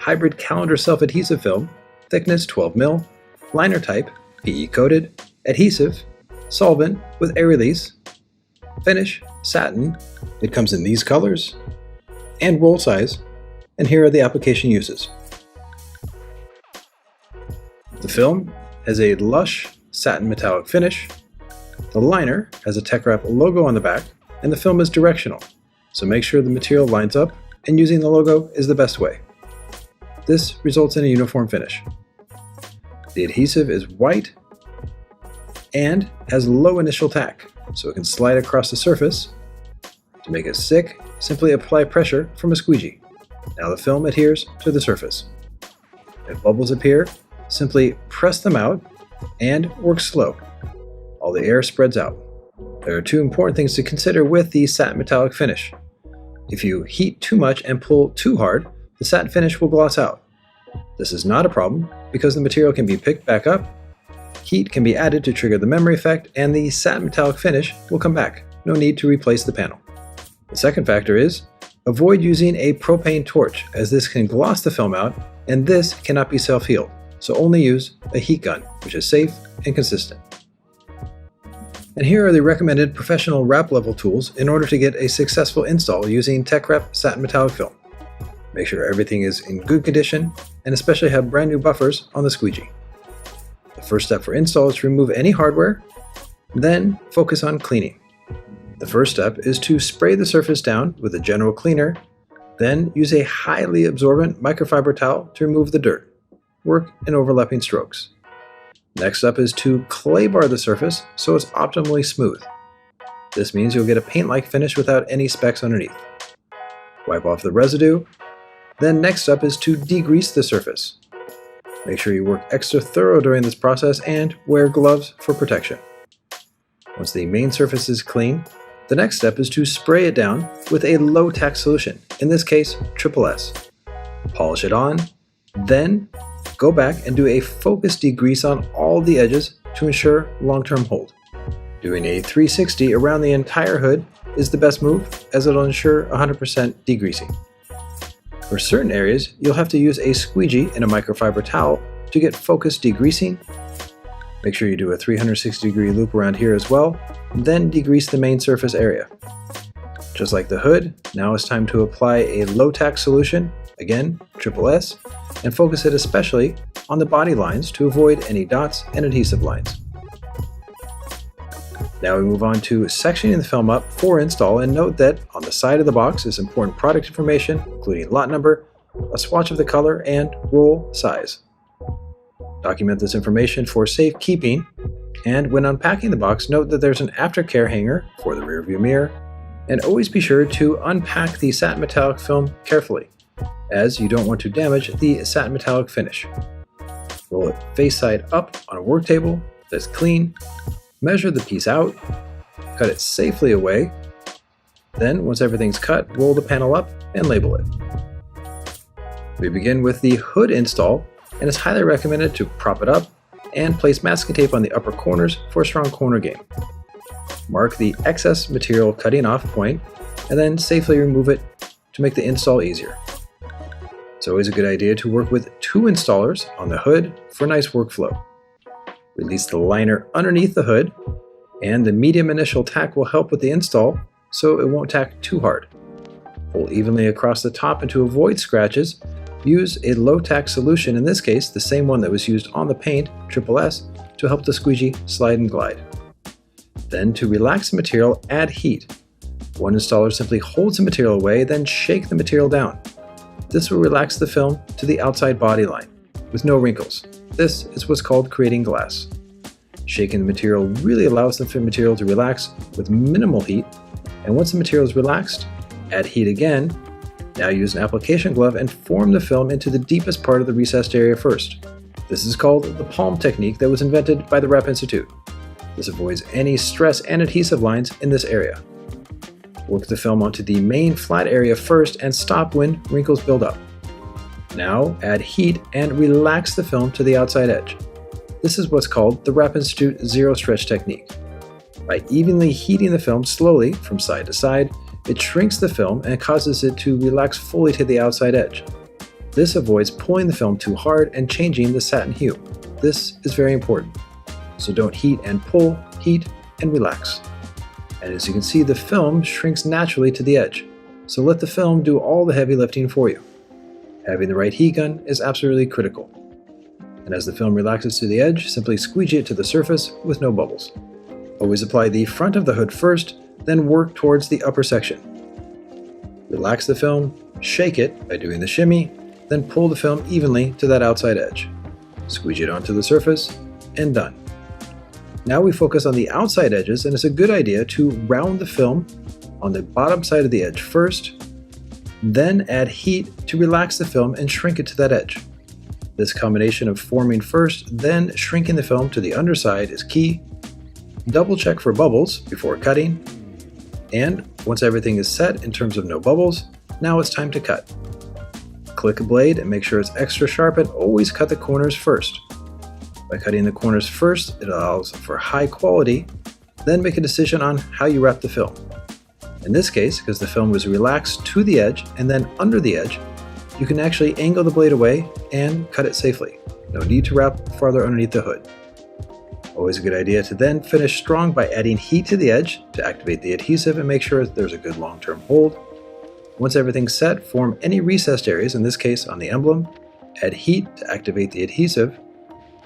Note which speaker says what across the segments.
Speaker 1: hybrid calendar self-adhesive film, thickness 12 mil, liner type, PE coated, adhesive, solvent with air release, finish, satin. It comes in these colors and roll size, and here are the application uses. The film has a lush satin metallic finish. The liner has a TeckWrap logo on the back, and the film is directional, so make sure the material lines up, and using the logo is the best way. This results in a uniform finish. The adhesive is white and has low initial tack, so it can slide across the surface. To make it stick, simply apply pressure from a squeegee. Now the film adheres to the surface. If bubbles appear, simply press them out and work slow. All the air spreads out. There are two important things to consider with the satin metallic finish. If you heat too much and pull too hard, the satin finish will gloss out. This is not a problem because the material can be picked back up, heat can be added to trigger the memory effect, and the satin metallic finish will come back. No need to replace the panel. The second factor is avoid using a propane torch, as this can gloss the film out, and this cannot be self-healed, so only use a heat gun, which is safe and consistent. And here are the recommended professional wrap level tools in order to get a successful install using TeckWrap satin metallic film. Make sure everything is in good condition and especially have brand new buffers on the squeegee. The first step for install is to remove any hardware, then focus on cleaning. The first step is to spray the surface down with a general cleaner, then use a highly absorbent microfiber towel to remove the dirt. Work in overlapping strokes. Next up is to clay bar the surface so it's optimally smooth. This means you'll get a paint-like finish without any specks underneath. Wipe off the residue. Then next up is to degrease the surface. Make sure you work extra thorough during this process and wear gloves for protection. Once the main surface is clean, the next step is to spray it down with a low tack solution, in this case TeckWrap-USA. Polish it on, then go back and do a focused degrease on all the edges to ensure long-term hold. Doing a 360 around the entire hood is the best move, as it'll ensure 100% degreasing. For certain areas, you'll have to use a squeegee and a microfiber towel to get focused degreasing. Make sure you do a 360-degree loop around here as well, then degrease the main surface area. Just like the hood, now it's time to apply a low-tack solution, again, TeckWrap-USA, and focus it especially on the body lines to avoid any dots and adhesive lines. Now we move on to sectioning the film up for install, and note that on the side of the box is important product information, including lot number, a swatch of the color, and roll size. Document this information for safekeeping, and when unpacking the box, note that there's an aftercare hanger for the rearview mirror, and always be sure to unpack the satin metallic film carefully, as you don't want to damage the satin metallic finish. Roll it face side up on a work table that's clean. Measure the piece out, cut it safely away. Then, once everything's cut, roll the panel up and label it. We begin with the hood install, and it's highly recommended to prop it up and place masking tape on the upper corners for a strong corner game. Mark the excess material cutting off point, and then safely remove it to make the install easier. It's always a good idea to work with 2 installers on the hood for a nice workflow. Release the liner underneath the hood, and the medium initial tack will help with the install so it won't tack too hard. Pull evenly across the top, and to avoid scratches, use a low tack solution, in this case the same one that was used on the paint, TeckWrap-USA, to help the squeegee slide and glide. Then to relax the material, add heat. One installer simply holds the material away, then shake the material down. This will relax the film to the outside body line, with no wrinkles. This is what's called creating glass. Shaking the material really allows the film material to relax with minimal heat, and once the material is relaxed, add heat again. Now use an application glove and form the film into the deepest part of the recessed area first. This is called the palm technique that was invented by the Wrap Institute. This avoids any stress and adhesive lines in this area. Work the film onto the main flat area first and stop when wrinkles build up. Now add heat and relax the film to the outside edge. This is what's called the Wrap Institute Zero Stretch technique. By evenly heating the film slowly from side to side, it shrinks the film and causes it to relax fully to the outside edge. This avoids pulling the film too hard and changing the satin hue. This is very important. So don't heat and pull, heat and relax. And as you can see, the film shrinks naturally to the edge. So let the film do all the heavy lifting for you. Having the right heat gun is absolutely critical. And as the film relaxes to the edge, simply squeegee it to the surface with no bubbles. Always apply the front of the hood first, then work towards the upper section. Relax the film, shake it by doing the shimmy, then pull the film evenly to that outside edge. Squeegee it onto the surface, and done. Now we focus on the outside edges, and it's a good idea to round the film on the bottom side of the edge first, then add heat to relax the film and shrink it to that edge. This combination of forming first, then shrinking the film to the underside is key. Double check for bubbles before cutting. And once everything is set in terms of no bubbles, now it's time to cut. Click a blade and make sure it's extra sharp, and always cut the corners first. By cutting the corners first, it allows for high quality, then make a decision on how you wrap the film. In this case, because the film was relaxed to the edge and then under the edge, you can actually angle the blade away and cut it safely. No need to wrap farther underneath the hood. Always a good idea to then finish strong by adding heat to the edge to activate the adhesive and make sure there's a good long-term hold. Once everything's set, form any recessed areas, in this case on the emblem, add heat to activate the adhesive,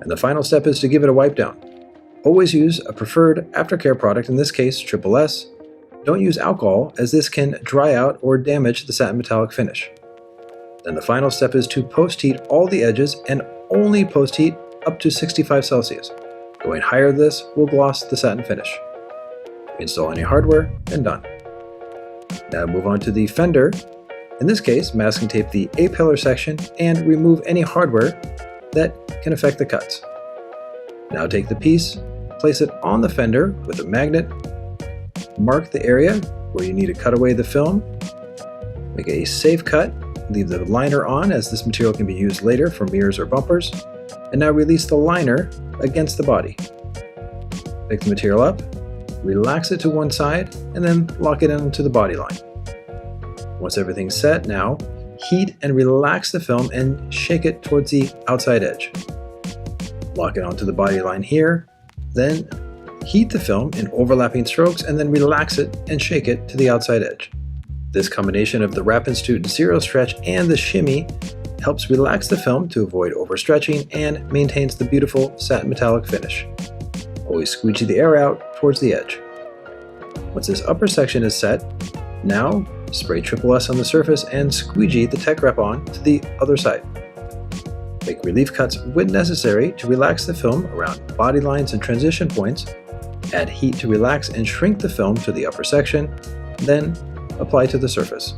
Speaker 1: and the final step is to give it a wipe down. Always use a preferred aftercare product, in this case TeckWrap. Don't use alcohol, as this can dry out or damage the satin metallic finish. Then the final step is to post-heat all the edges, and only post-heat up to 65 Celsius. Going higher than this will gloss the satin finish. Install any hardware, and done. Now move on to the fender. In this case, masking tape the A-pillar section and remove any hardware that can affect the cuts. Now take the piece, place it on the fender with a magnet, mark the area where you need to cut away the film, make a safe cut, leave the liner on as this material can be used later for mirrors or bumpers, and now release the liner against the body. Pick the material up, relax it to one side, and then lock it into the body line. Once everything's set, now heat and relax the film and shake it towards the outside edge. Lock it onto the body line here, then heat the film in overlapping strokes and then relax it and shake it to the outside edge. This combination of the Wrap Institute Zero Stretch and the shimmy helps relax the film to avoid overstretching and maintains the beautiful satin metallic finish. Always squeegee the air out towards the edge. Once this upper section is set, now spray TeckWrap on the surface and squeegee the TeckWrap on to the other side. Make relief cuts when necessary to relax the film around body lines and transition points. Add heat to relax and shrink the film to the upper section, then apply to the surface.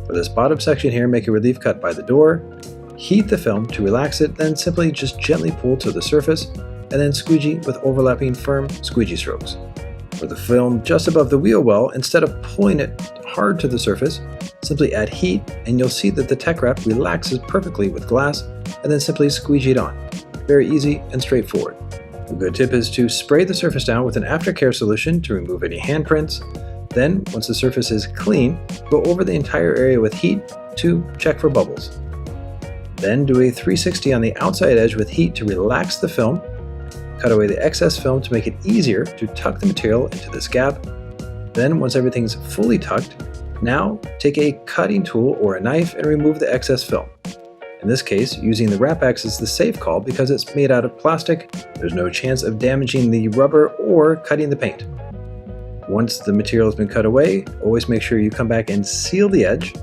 Speaker 1: For this bottom section here, make a relief cut by the door, heat the film to relax it, then simply just gently pull to the surface, and then squeegee with overlapping firm squeegee strokes. For the film just above the wheel well, instead of pulling it hard to the surface, simply add heat and you'll see that the TeckWrap relaxes perfectly with glass, and then simply squeegee it on. Very easy and straightforward. A good tip is to spray the surface down with an aftercare solution to remove any handprints. Then, once the surface is clean, go over the entire area with heat to check for bubbles. Then do a 360 on the outside edge with heat to relax the film. Cut away the excess film to make it easier to tuck the material into this gap. Then, once everything's fully tucked, now take a cutting tool or a knife and remove the excess film. In this case, using the Wrap X is the safe call because it's made out of plastic. There's no chance of damaging the rubber or cutting the paint. Once the material has been cut away, always make sure you come back and seal the edge.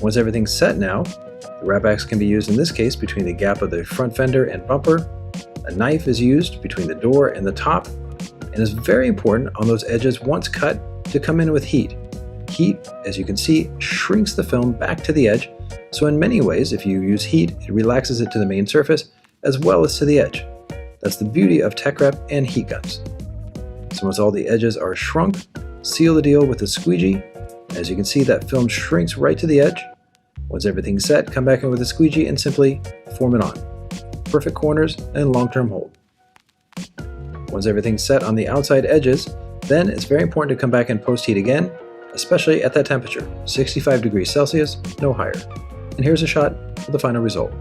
Speaker 1: Once everything's set now, the Wrap X can be used in this case between the gap of the front fender and bumper. A knife is used between the door and the top, and is very important on those edges once cut to come in with heat. Heat, as you can see, shrinks the film back to the edge, so in many ways, if you use heat, it relaxes it to the main surface as well as to the edge. That's the beauty of TeckWrap and heat guns. So once all the edges are shrunk, seal the deal with a squeegee. As you can see, that film shrinks right to the edge. Once everything's set, come back in with a squeegee and simply form it on. Perfect corners and long-term hold. Once everything's set on the outside edges, then it's very important to come back and post-heat again, especially at that temperature, 65 degrees Celsius, no higher. And here's a shot for the final result.